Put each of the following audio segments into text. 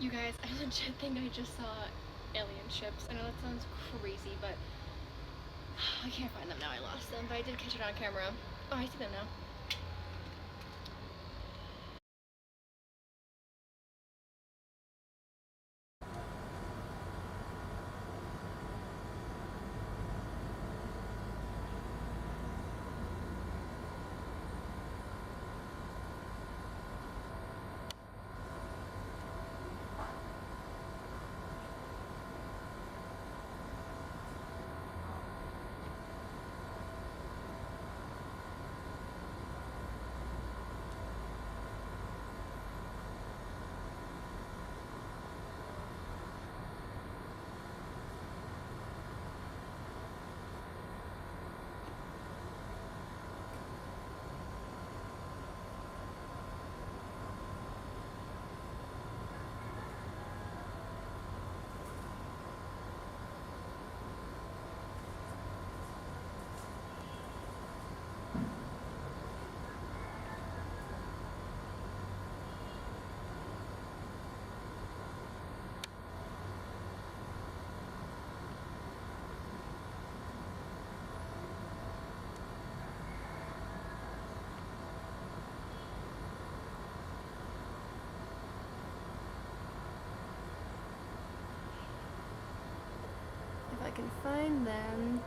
You guys, I legit think I just saw alien ships. I know that sounds crazy, but I can't find them now. I lost them, but I did catch it on camera. Oh, I see them now. If I can find them.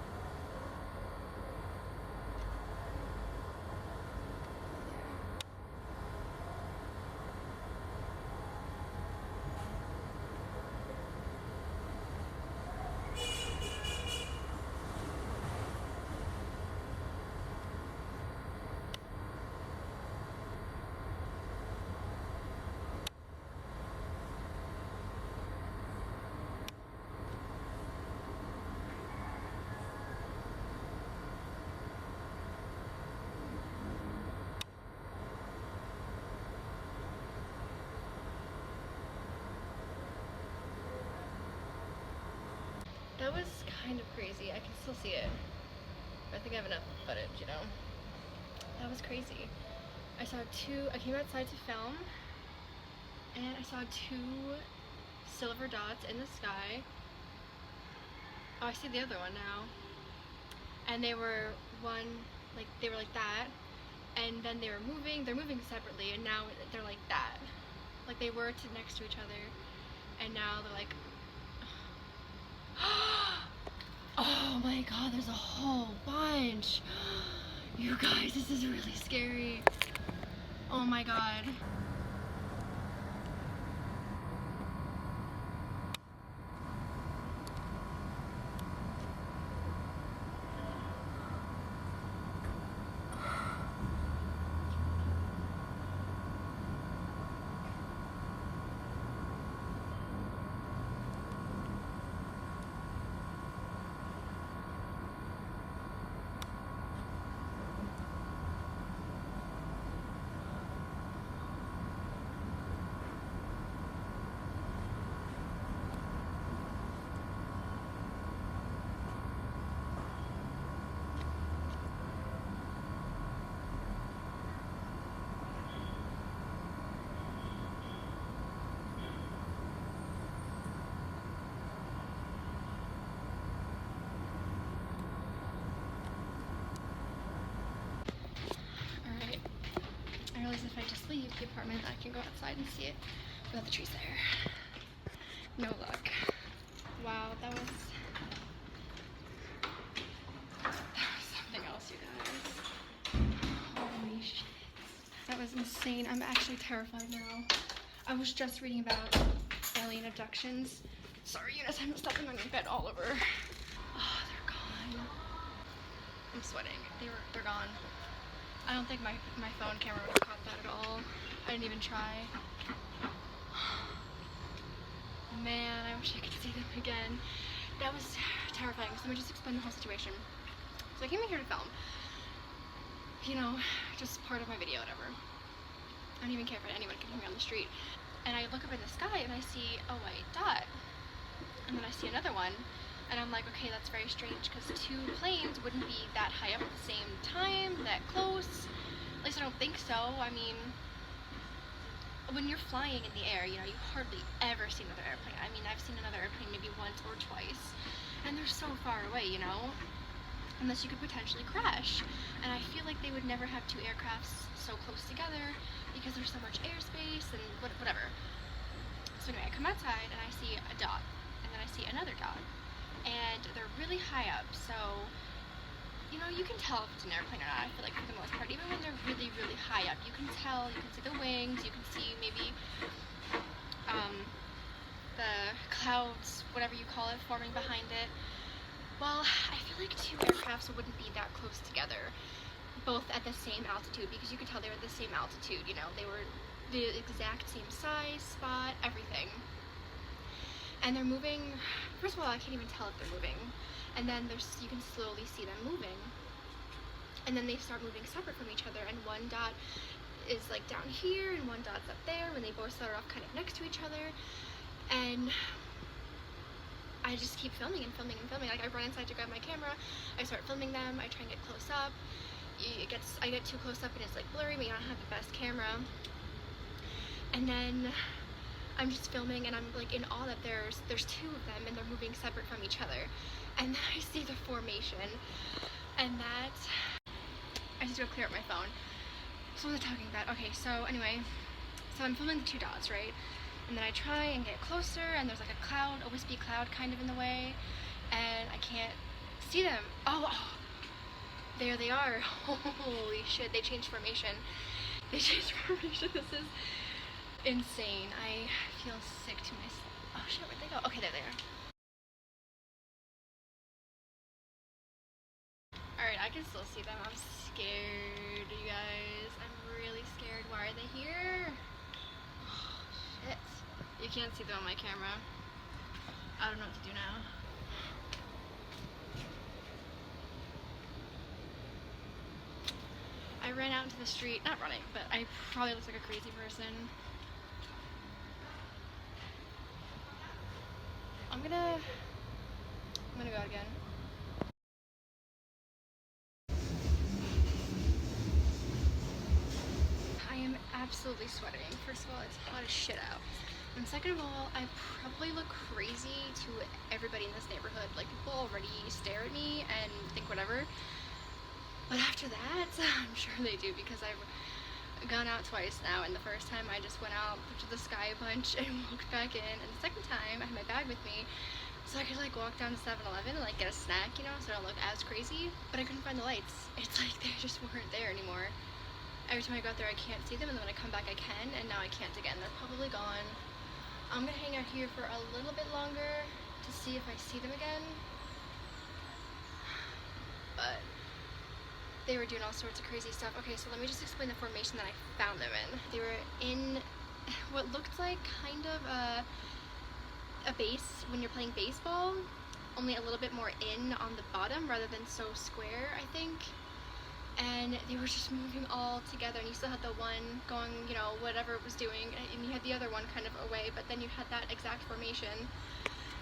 That was kind of crazy. I can still see it. I think I have enough footage, you know. That was crazy. I came outside to film, and I saw two silver dots in the sky. Oh, I see the other one now. And they were like that, and then they're moving separately, and now they're like that. Like they were next to each other, and now they're like, oh my god, there's a whole bunch. You guys, this is really scary. Oh my god. If I just leave the apartment, I can go outside and see it without the trees there. No luck. Wow, that was something else, you guys. Holy shit. That was insane. I'm actually terrified now. I was just reading about alien abductions. Sorry, Eunice, I'm stepping on your bed all over. Oh, they're gone. I'm sweating. They're gone. I don't think my phone camera would have caught that at all. I didn't even try. Man, I wish I could see them again. That was terrifying. So let me just explain the whole situation. So I came in here to film. You know, just part of my video, whatever. I don't even care if anyone can hear me on the street. And I look up in the sky and I see a white dot. And then I see another one. And I'm like, okay, that's very strange because two planes wouldn't be that high up at the same time, that close. At least I don't think so. I mean, when you're flying in the air, you know, you hardly ever see another airplane. I mean, I've seen another airplane maybe once or twice, and they're so far away, you know, unless you could potentially crash. And I feel like they would never have two aircrafts so close together because there's so much airspace and whatever. So anyway, I come outside and I see a dot, and then I see another dot, and they're really high up, so you know, you can tell if it's an airplane or not, I feel like, for the most part. Even when they're really, really high up, you can tell, you can see the wings, you can see maybe the clouds, whatever you call it, forming behind it. Well, I feel like two aircrafts wouldn't be that close together, both at the same altitude, because you could tell they were the same altitude, you know, they were the exact same size, spot, everything. And they're moving, first of all, I can't even tell if they're moving. And then you can slowly see them moving. And then they start moving separate from each other, and one dot is like down here and one dot's up there when they both start off kind of next to each other. And I just keep filming and filming and filming. Like, I run inside to grab my camera, I start filming them, I try and get close up. I get too close up and it's like blurry, but you don't have the best camera. And then I'm just filming and I'm like in awe that there's two of them and they're moving separate from each other. And then I see the formation, and that, I just gotta clear up my phone. So what was I talking about? Okay, so anyway, so I'm filming the two dots, right? And then I try and get closer, and there's like a wispy cloud kind of in the way, and I can't see them. Oh, there they are. Holy shit, they changed formation. They changed formation. This is insane. I feel sick to myself. Oh shit, where'd they go? Okay, there they are. Alright, I can still see them. I'm scared, you guys. I'm really scared. Why are they here? Oh, shit. You can't see them on my camera. I don't know what to do now. I ran out into the street. Not running, but I probably look like a crazy person. I'm gonna go out again. I am absolutely sweating. First of all, it's hot as shit out. And second of all, I probably look crazy to everybody in this neighborhood. Like, people already stare at me and think whatever. But after that, I'm sure they do, because I've gone out twice now, and the first time I just went out, looked at the sky a bunch, and walked back in. And the second time, I had my bag with me, so I could like walk down to 7-Eleven and like get a snack, you know, so I don't look as crazy. But I couldn't find the lights. It's like they just weren't there anymore. Every time I go out there, I can't see them, and then when I come back, I can, and now I can't again. They're probably gone. I'm gonna hang out here for a little bit longer to see if I see them again. But they were doing all sorts of crazy stuff. Okay, so let me just explain the formation that I found them in. They were in what looked like kind of a base when you're playing baseball, only a little bit more in on the bottom rather than so square, I think. And they were just moving all together, and you still had the one going, you know, whatever it was doing, and you had the other one kind of away, but then you had that exact formation.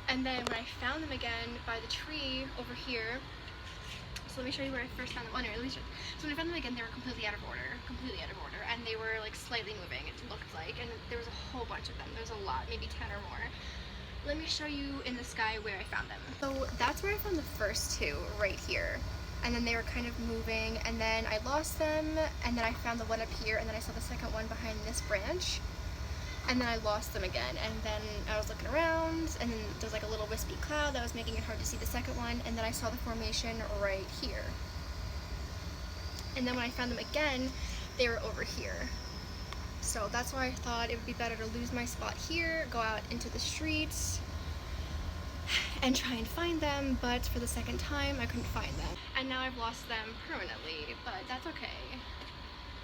And then when I found them again by the tree over here, so let me show you where I first found them. Oh, no, so when I found them again, they were completely out of order, and they were like slightly moving, it looked like, and there was a whole bunch of them. There was a lot, maybe 10 or more. Let me show you in the sky where I found them. So that's where I found the first two, right here. And then they were kind of moving, and then I lost them, and then I found the one up here, and then I saw the second one behind this branch, and then I lost them again. And then I was looking around, and then there was like a little wispy cloud that was making it hard to see the second one, and then I saw the formation right here. And then when I found them again, they were over here. So that's why I thought it would be better to lose my spot here, go out into the streets, and try and find them, but for the second time, I couldn't find them. And now I've lost them permanently, but that's okay.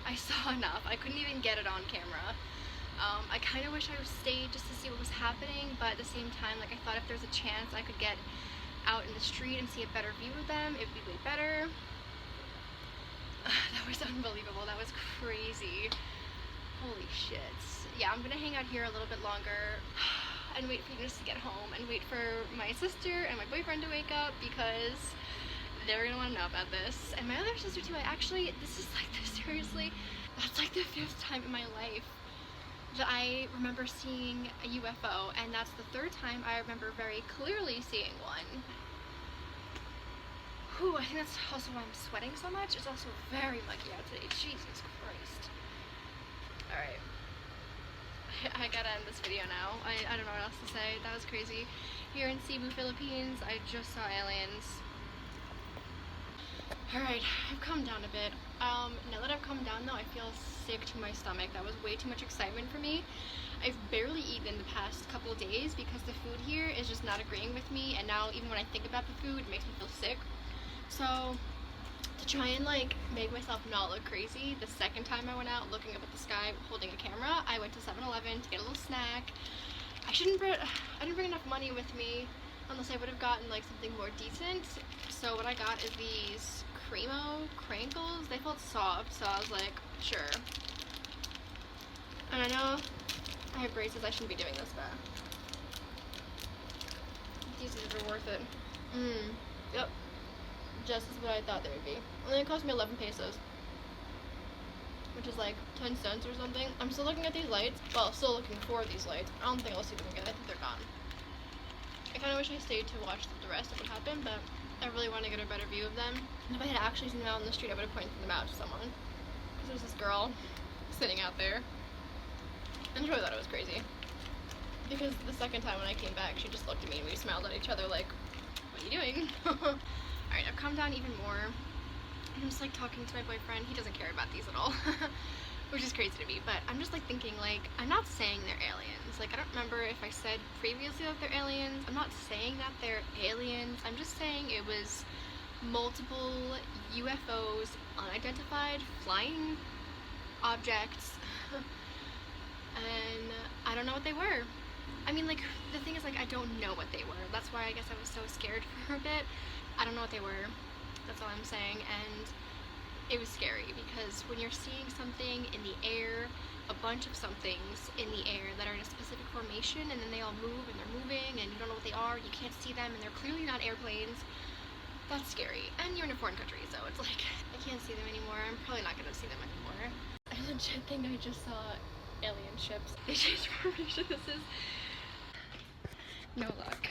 I saw enough. I couldn't even get it on camera. I kind of wish I stayed just to see what was happening, but at the same time, like, I thought if there's a chance I could get out in the street and see a better view of them, it would be way better. That was unbelievable. That was crazy. Holy shit. Yeah, I'm gonna hang out here a little bit longer and wait for Eunice to get home, and wait for my sister and my boyfriend to wake up, because they're gonna want to know about this. And my other sister too. This is like, seriously, that's like the 5th time in my life I remember seeing a UFO, and that's the third time I remember very clearly seeing one. Whew, I think that's also why I'm sweating so much. It's also very muggy out today. Jesus Christ. Alright. I gotta end this video now. I don't know what else to say. That was crazy. Here in Cebu, Philippines, I just saw aliens. Alright, I've calmed down a bit. Now that I've calmed down though, I feel sick to my stomach. That was way too much excitement for me. I've barely eaten the past couple of days because the food here is just not agreeing with me, and now even when I think about the food, it makes me feel sick. So, to try and like make myself not look crazy, the second time I went out looking up at the sky holding a camera, I went to 7-Eleven to get a little snack. I didn't bring enough money with me, unless I would have gotten like something more decent. So what I got is these Cremo Crankles. They felt soft, so I was like, sure. And I know I have braces, I shouldn't be doing this, but these are worth it. Yep. Just as what I thought they would be. And then it cost me 11 pesos. Which is like 10 cents or something. I'm still looking at these lights. Well, still looking for these lights. I don't think I'll see them again. I think they're gone. I kind of wish I stayed to watch the rest of what happened, but I really want to get a better view of them. And if I had actually seen them out on the street, I would have pointed them out to someone. Because there was this girl sitting out there. And she really thought it was crazy. Because the second time when I came back, she just looked at me and we smiled at each other like, what are you doing? Alright, I've calmed down even more. I'm just like talking to my boyfriend. He doesn't care about these at all. Which is crazy to me, but I'm just like thinking, like, I'm not saying they're aliens. Like, I don't remember if I said previously that they're aliens. I'm not saying that they're aliens. I'm just saying it was multiple UFOs, unidentified flying objects. And I don't know what they were. I mean, like, the thing is, like, I don't know what they were. That's why I guess I was so scared for a bit. I don't know what they were. That's all I'm saying. And it was scary because when you're seeing something in the air, a bunch of somethings in the air that are in a specific formation, and then they all move and they're moving and you don't know what they are, you can't see them, and they're clearly not airplanes, that's scary. And you're in a foreign country, so it's like, I can't see them anymore. I'm probably not gonna see them anymore. I legit think I just saw alien ships. They changed formation. This is no luck.